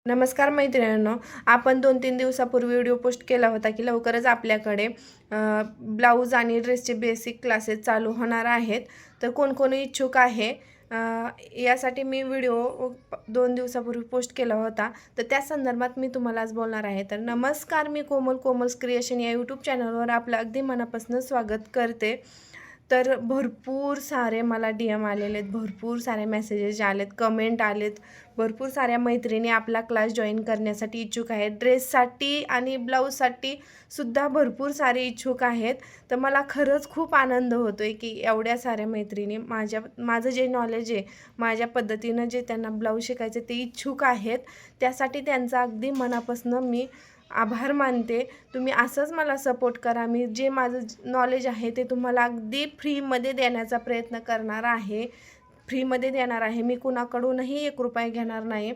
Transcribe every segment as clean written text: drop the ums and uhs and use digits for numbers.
नमस्कार मैत्रिणींनो, आपण 2-3 दिवसापूर्वी व्हिडिओ पोस्ट केला होता की लवकरच आपल्याकडे ब्लाऊज आणि ड्रेसचे बेसिक क्लासेस चालू होणार आहेत. तर कोण इच्छुक आहे अ, यासाठी मी व्हिडिओ 2 दिवसापूर्वी पोस्ट केला होता. तर त्या संदर्भात मी तुम्हाला आज बोलणार आहे. तर नमस्कार, मी कोमल्स क्रिएशन या यूट्यूब चॅनलवर आपलं अगदी मनापासून स्वागत करते. तर भरपूर सारे मला DM आलेले आहेत, भरपूर सारे मेसेजेस आलेत, कमेंट आलेत. भरपूर साऱ्या मैत्रिणी आपला क्लास जॉईन करण्यासाठी इच्छुक आहेत. ड्रेससाठी आणि ब्लाऊजसाठी सुद्धा भरपूर सारे इच्छुक आहेत. तर मला खरंच खूप आनंद होतो आहे की एवढ्या साऱ्या मैत्रिणी माझं जे नॉलेज आहे, माझ्या पद्धतीनं जे त्यांना ब्लाऊज शिकायचे ते इच्छुक आहेत. त्यासाठी त्यांचा अगदी मनापासून मी आभार मानते. तुम्ही असंच मला सपोर्ट करा. मी जे माझं नॉलेज आहे ते तुम्हाला अगदी फ्रीमध्ये देण्याचा प्रयत्न करणार आहे. फ्रीमध्ये देणार आहे. मी कुणाकडूनही ₹1 घेणार नाही.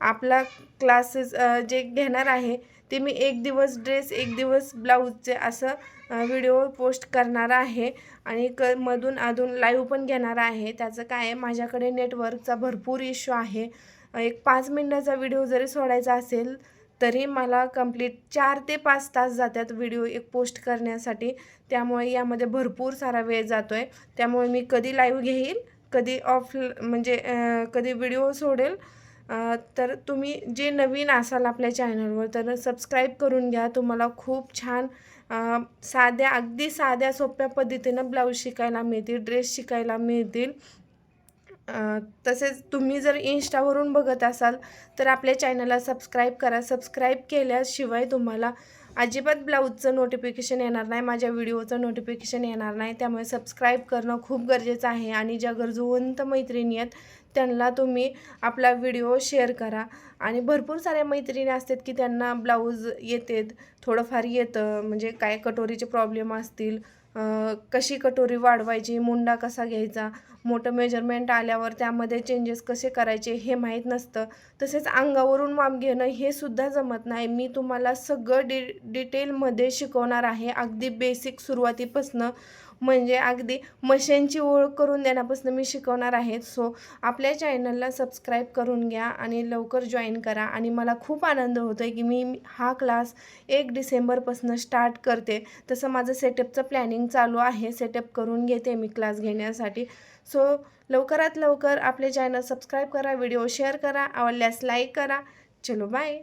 आपला क्लासेस जे घेणार आहे ते मी 1 दिवस ड्रेस, 1 दिवस ब्लाऊजचे असं व्हिडिओ पोस्ट करणार आहे आणि मधून अधून लाईव्ह पण घेणार आहे. त्याचं काय आहे, माझ्याकडे नेटवर्कचा भरपूर इश्यू आहे. एक 5 मिनिटाचा व्हिडिओ जरी सोडायचा असेल तरी मला कंप्लीट 4 ते 5 तास जातात व्हिडिओ एक पोस्ट करण्यासाठी. त्यामुळे यामध्ये भरपूर सारा वेळ जातो आहे. त्यामुळे मी कधी लाईव्ह घेईल, कधी म्हणजे कधी व्हिडिओ सोडेल. तर तुम्ही जे नवीन असाल आपल्या चॅनलवर तर सबस्क्राईब करून घ्या. तुम्हाला खूप छान अगदी साध्या सोप्या पद्धतीनं ब्लाऊज शिकायला मिळतील, ड्रेस शिकायला मिळतील. तसेच तुम्ही जर इन्स्टावरून बघत असाल तर आपल्या चॅनलला सबस्क्राईब करा. सबस्क्राईब केल्याशिवाय तुम्हाला अजिबात ब्लाऊजचं नोटिफिकेशन येणार नाही, माझ्या व्हिडिओचं नोटिफिकेशन येणार नाही. त्यामुळे सबस्क्राईब करणं खूप गरजेचं आहे आणि ज्या गरजूवंत मैत्रिणी आहेत त्यांना तुम्ही आपला व्हिडिओ शेअर करा. आणि भरपूर साऱ्या मैत्रिणी असतात की त्यांना ब्लाऊज येतात, थोडंफार येतं, म्हणजे काय कटोरीचे प्रॉब्लेम असतील, कशी कटोरी वाढवायची, मुंडा कसा घ्यायचा, मोठं मेजरमेंट आल्यावर त्यामध्ये चेंजेस कसे करायचे हे माहीत नसतं. तसेच अंगावरून माप घेणं हे सुद्धा जमत नाही. मी तुम्हाला सगळं डिटेलमध्ये शिकवणार आहे, अगदी बेसिक सुरुवातीपासनं, म्हणजे अगदी मशीनची ओळख करून देण्यापासून मी शिकवणार आहे. सो आपल्या चॅनलला सबस्क्राईब करून घ्या आणि लवकर जॉईन करा. आणि मला खूप आनंद होतो आहे की मी हा क्लास 1 डिसेंबरपासून स्टार्ट करते. तसं माझं सेटअपचं प्लॅनिंग चालू आहे, सेटअप करून घेते मी क्लास घेण्यासाठी. सो लवकरात लवकर आपले चॅनल सबस्क्राईब करा, व्हिडिओ शेअर करा, आवडल्यास लाईक करा. चलो बाय.